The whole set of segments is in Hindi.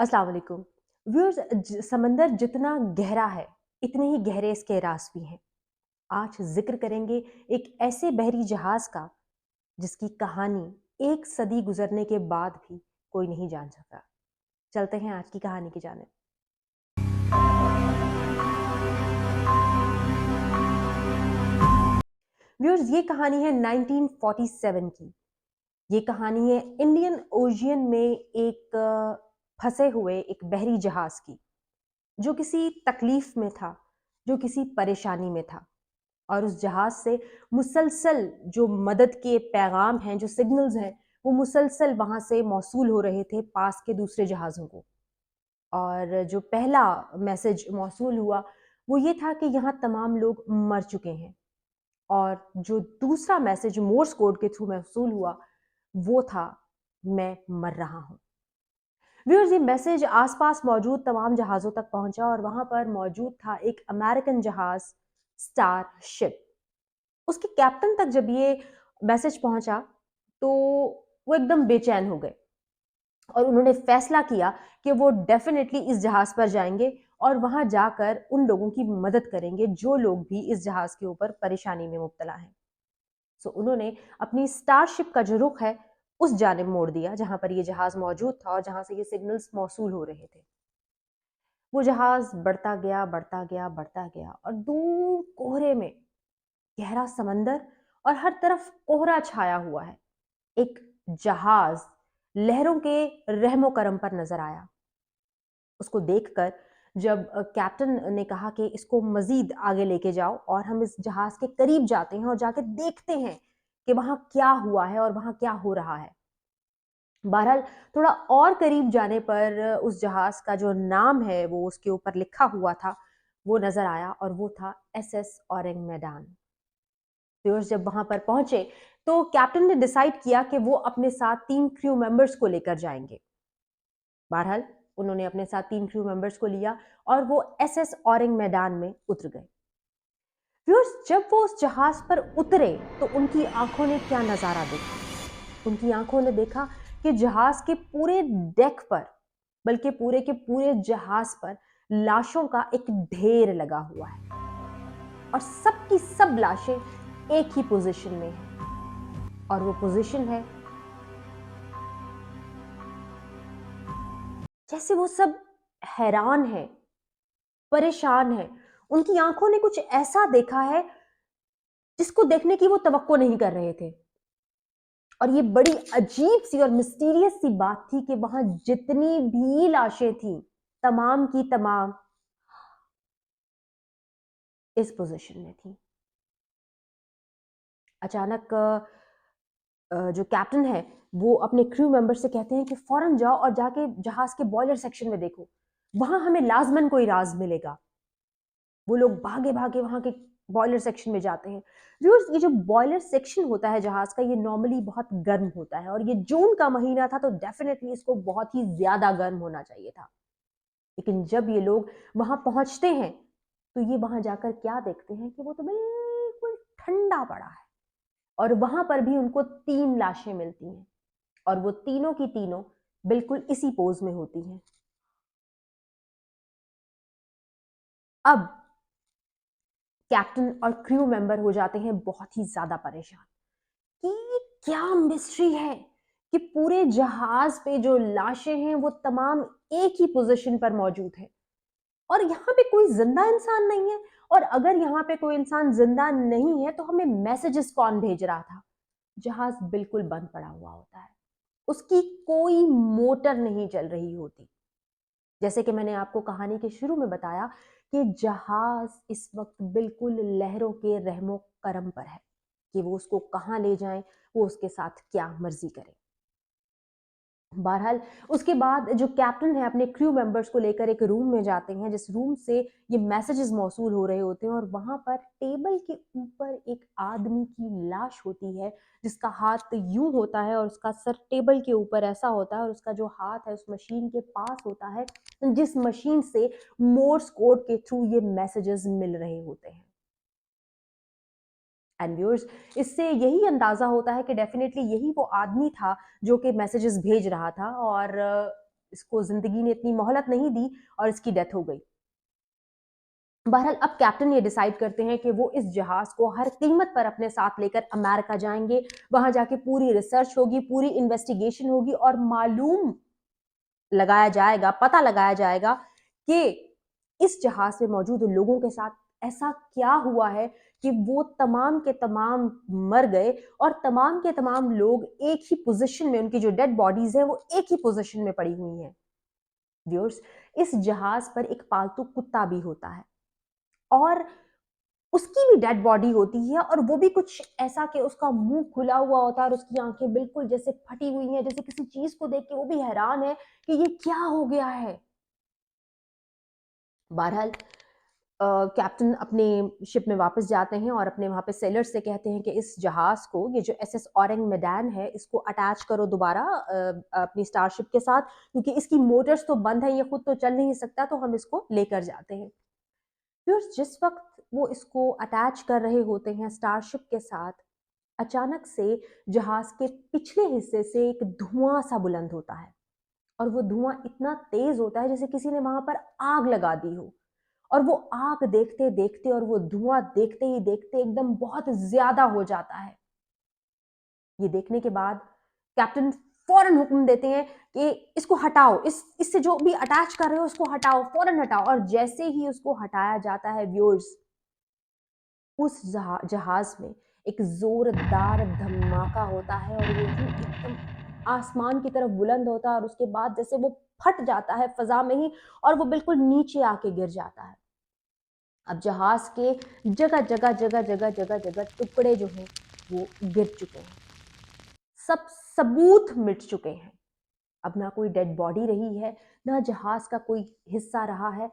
अस्सलाम वालेकुम। व्यूअर्स, समंदर जितना गहरा है इतने ही गहरे इसके राज भी हैं। आज जिक्र करेंगे एक ऐसे बहरी जहाज का जिसकी कहानी एक सदी गुजरने के बाद भी कोई नहीं जान सका। चलते हैं आज की कहानी की जानिब। व्यूअर्स, ये कहानी है 1947 की। ये कहानी है इंडियन ओशियन में एक फंसे हुए एक बहरी जहाज की, जो किसी तकलीफ में था, जो किसी परेशानी में था। और उस जहाज से मुसलसल जो मदद के पैगाम हैं, जो सिग्नल्स हैं, वो मुसलसल वहां से मौसूल हो रहे थे पास के दूसरे जहाजों को। और जो पहला मैसेज मौसूल हुआ वो ये था कि यहाँ तमाम लोग मर चुके हैं। और जो दूसरा मैसेज मोर्स कोड के थ्रू मौसूल हुआ वो था, मैं मर रहा हूं। व्यूअर्स, ये मैसेज आसपास मौजूद तमाम जहाज़ों तक पहुंचा और वहां पर मौजूद था एक अमेरिकन जहाज, स्टार शिप। उसके कैप्टन तक जब ये मैसेज पहुंचा तो वो एकदम बेचैन हो गए और उन्होंने फैसला किया कि वो डेफिनेटली इस जहाज पर जाएंगे और वहां जाकर उन लोगों की मदद करेंगे जो लोग भी इस जहाज के ऊपर परेशानी में मुब्तला हैं। सो उन्होंने अपनी स्टारशिप का जो रुख है उस जानिब मोड़ दिया जहां पर ये जहाज मौजूद था और जहां से ये सिग्नल्स मौसूल हो रहे थे। वो जहाज बढ़ता गया, बढ़ता गया, बढ़ता गया और दूर कोहरे में गहरा समंदर और हर तरफ कोहरा छाया हुआ है। एक जहाज लहरों के रहमो करम पर नजर आया। उसको देखकर जब कैप्टन ने कहा कि इसको मजीद आगे लेके जाओ और हम इस जहाज के करीब जाते हैं और जाके देखते हैं कि वहां क्या हुआ है और वहां क्या हो रहा है। बहरहाल, थोड़ा और करीब जाने पर उस जहाज का जो नाम है वो उसके ऊपर लिखा हुआ था, वो नजर आया और वो था एसएस औरंग मैदान। व्यूअर्स, जब वहां पर पहुंचे तो कैप्टन ने डिसाइड किया कि वो अपने साथ 3 क्रू मेंबर्स को लेकर जाएंगे। बहरहाल, उन्होंने अपने साथ 3 क्रू मेंबर्स को लिया और वो एसएस औरंग मैदान में उतर गए। व्यूअर्स, जब वो उस जहाज पर उतरे तो उनकी आंखों ने क्या नजारा देखा। उनकी आंखों ने देखा कि जहाज के पूरे डेक पर, बल्कि पूरे के पूरे जहाज पर लाशों का एक ढेर लगा हुआ है और सबकी सब लाशें एक ही पोजीशन में है। और वो पोजीशन है जैसे वो सब हैरान है, परेशान है। उनकी आंखों ने कुछ ऐसा देखा है जिसको देखने की वो तवक्को नहीं कर रहे थे। और ये बड़ी अजीब सी और मिस्टीरियस सी बात थी कि वहां जितनी भी लाशें थी, तमाम की तमाम इस पोजीशन में थी। अचानक जो कैप्टन है वो अपने क्रू मेंबर से कहते हैं कि फौरन जाओ और जाके जहाज के बॉयलर सेक्शन में देखो, वहां हमें लाजमन कोई राज मिलेगा। वो लोग भागे भागे वहां के बॉयलर सेक्शन में जाते हैं। व्यूअर्स, ये जो बॉयलर सेक्शन होता है जहाज का, ये नॉर्मली बहुत गर्म होता है और ये जून का महीना था तो डेफिनेटली इसको बहुत ही ज्यादा गर्म होना चाहिए था। लेकिन जब ये लोग वहां पहुंचते हैं तो ये वहां जाकर क्या देखते हैं कि वो तो बिल्कुल ठंडा पड़ा है। और वहां पर भी उनको 3 लाशें मिलती हैं और वो तीनों की तीनों बिल्कुल इसी पोज में होती हैं। अब कैप्टन और क्रू मेंबर हो जाते हैं बहुत ही ज्यादा परेशान कि ये क्या मिस्ट्री है कि पूरे जहाज पे जो लाशें हैं वो तमाम एक ही पोजीशन पर मौजूद है और यहाँ पे कोई जिंदा इंसान नहीं है। और अगर यहाँ पे कोई इंसान जिंदा नहीं है तो हमें मैसेजेस कौन भेज रहा था। जहाज बिल्कुल बंद पड़ा हुआ होता है, उसकी कोई मोटर नहीं चल रही होती। जैसे कि मैंने आपको कहानी के शुरू में बताया कि जहाज इस वक्त बिल्कुल लहरों के रहमो करम पर है कि वो उसको कहां ले जाएं, वो उसके साथ क्या मर्जी करे। बहरहाल, उसके बाद जो कैप्टन है अपने क्रू मेंबर्स को लेकर एक रूम में जाते हैं जिस रूम से ये मैसेजेस मौसूल हो रहे होते हैं और वहां पर टेबल के ऊपर एक आदमी की लाश होती है जिसका हाथ यूं होता है और उसका सर टेबल के ऊपर ऐसा होता है और उसका जो हाथ है उस मशीन के पास होता है जिस मशीन से मोर्स कोड के थ्रू ये मैसेजेस मिल रहे होते हैं। एंड व्यूअर्स, इससे यही अंदाजा होता है कि डेफिनेटली यही वो आदमी था जो कि मैसेजेस भेज रहा था। और इसको ज़िंदगी ने इतनी मोहलत नहीं दी और इसकी डेथ हो गई। बहरहाल अब कैप्टन ये डिसाइड करते हैं कि वो इस जहाज़ को हर कीमत पर अपने साथ लेकर अमेरिका जाएँगे। वहाँ जाके पूरी रिसर्च होगी, पूरी इन्वेस्टिगेशन होगी और मालूम लगाया जाएगा, पता लगाया जाएगा कि इस जहाज़ में मौजूद लोगों के साथ ऐसा क्या हुआ है कि वो तमाम के तमाम मर गए और तमाम के तमाम लोग एक ही पोज़ीशन में, उनकी जो डेड बॉडीज़ हैं वो एक ही पोज़ीशन में पड़ी हुई हैं। व्यूअर्स, इस जहाज़ पर एक पालतू कुत्ता भी होता है और उसकी भी डेड बॉडी होती है और वो भी कुछ ऐसा कि उसका मुंह खुला हुआ होता है और उसकी आंखें बिल्कुल जैसे फटी हुई हैं, जैसे किसी चीज को देख के वो भी हैरान है कि ये क्या हो गया है। बहरहाल कैप्टन अपने शिप में वापस जाते हैं और अपने वहां पे सेलर्स से कहते हैं कि इस जहाज को, ये जो एसएस औरंग मैदान है, इसको अटैच करो दोबारा अपनी स्टारशिप के साथ, क्योंकि इसकी मोटर्स तो बंद है, ये खुद तो चल नहीं सकता, तो हम इसको लेकर जाते हैं। फिर जिस वक्त वो इसको अटैच कर रहे होते हैं स्टारशिप के साथ, अचानक से जहाज के पिछले हिस्से से एक धुआं सा बुलंद होता है और वो धुआं इतना तेज होता है जैसे किसी ने वहां पर आग लगा दी हो। और वो आग देखते देखते और वो धुआं देखते ही देखते एकदम बहुत ज्यादा हो जाता है। ये देखने के बाद कैप्टन फौरन हुक्म देते हैं कि इसको हटाओ, इससे जो भी अटैच कर रहे हो उसको हटाओ, फौरन हटाओ। और जैसे ही उसको हटाया जाता है व्यूअर्स, उस जहाज में एक जोरदार धमाका होता है और वो यूं एकदम आसमान की तरफ बुलंद होता है और उसके बाद जैसे वो फट जाता है फजा में ही और वो बिल्कुल नीचे आके गिर जाता है। अब जहाज के जगह जगह जगह जगह जगह जगह टुकड़े जो हैं वो गिर चुके हैं, सब सबूत मिट चुके हैं। अब ना कोई डेड बॉडी रही है, ना जहाज का कोई हिस्सा रहा है,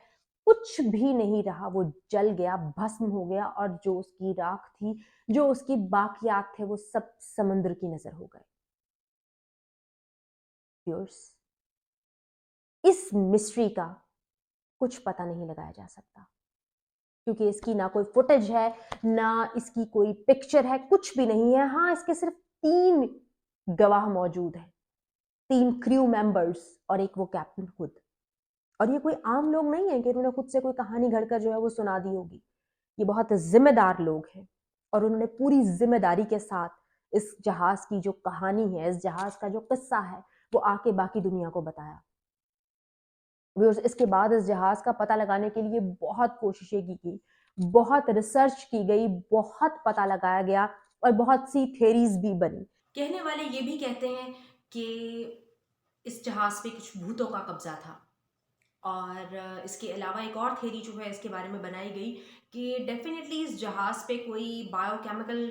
कुछ भी नहीं रहा। वो जल गया, भस्म हो गया और जो उसकी राख थी, जो उसकी बाकियात थे, वो सब समुद्र की नजर हो गए। व्यूअर्स, इस मिस्ट्री का कुछ पता नहीं लगाया जा सकता, क्योंकि इसकी ना कोई फुटेज है, ना इसकी कोई पिक्चर है, कुछ भी नहीं है। हाँ, इसके सिर्फ 3 गवाह मौजूद हैं, 3 क्रू मेंबर्स और एक वो कैप्टन खुद। और ये कोई आम लोग नहीं है कि उन्होंने खुद से कोई कहानी घड़कर जो है वो सुना दी होगी। ये बहुत जिम्मेदार लोग हैं और उन्होंने पूरी जिम्मेदारी के साथ इस जहाज की जो कहानी है, इस जहाज का जो किस्सा है, वो आके बाकी दुनिया को बताया। इसके बाद इस जहाज का पता लगाने के लिए बहुत कोशिशें की गई, बहुत रिसर्च की गई, बहुत पता लगाया गया और बहुत सी थेरीज भी बनी। कहने वाले ये भी कहते हैं कि इस जहाज पे कुछ भूतों का कब्जा था। और इसके अलावा एक और थ्योरी जो है इसके बारे में बनाई गई कि डेफिनेटली इस जहाज पे कोई बायोकेमिकल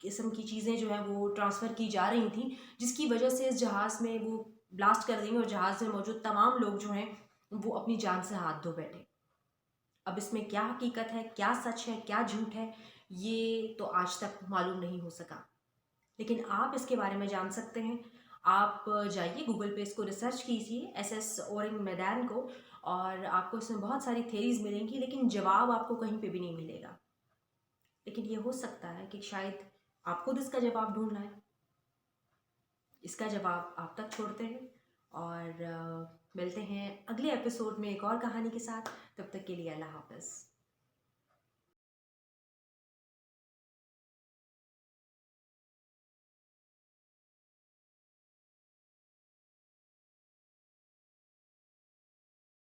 किस्म की चीज़ें जो है वो ट्रांसफ़र की जा रही थी, जिसकी वजह से इस जहाज में वो ब्लास्ट कर देंगे और जहाज में मौजूद तमाम लोग जो हैं वो अपनी जान से हाथ धो बैठे। अब इसमें क्या हकीकत है, क्या सच है, क्या झूठ है, ये तो आज तक मालूम नहीं हो सका। लेकिन आप इसके बारे में जान सकते हैं। आप जाइए गूगल पे, इसको रिसर्च कीजिए एसएस ओरिंग मैदान को, और आपको इसमें बहुत सारी थेरीज मिलेंगी, लेकिन जवाब आपको कहीं पे भी नहीं मिलेगा। लेकिन ये हो सकता है कि शायद आप खुद इसका जवाब ढूंढ लाएं। इसका जवाब आप तक छोड़ते हैं और मिलते हैं अगले एपिसोड में एक और कहानी के साथ। तब तक के लिए अल्लाह हाफ़िज़।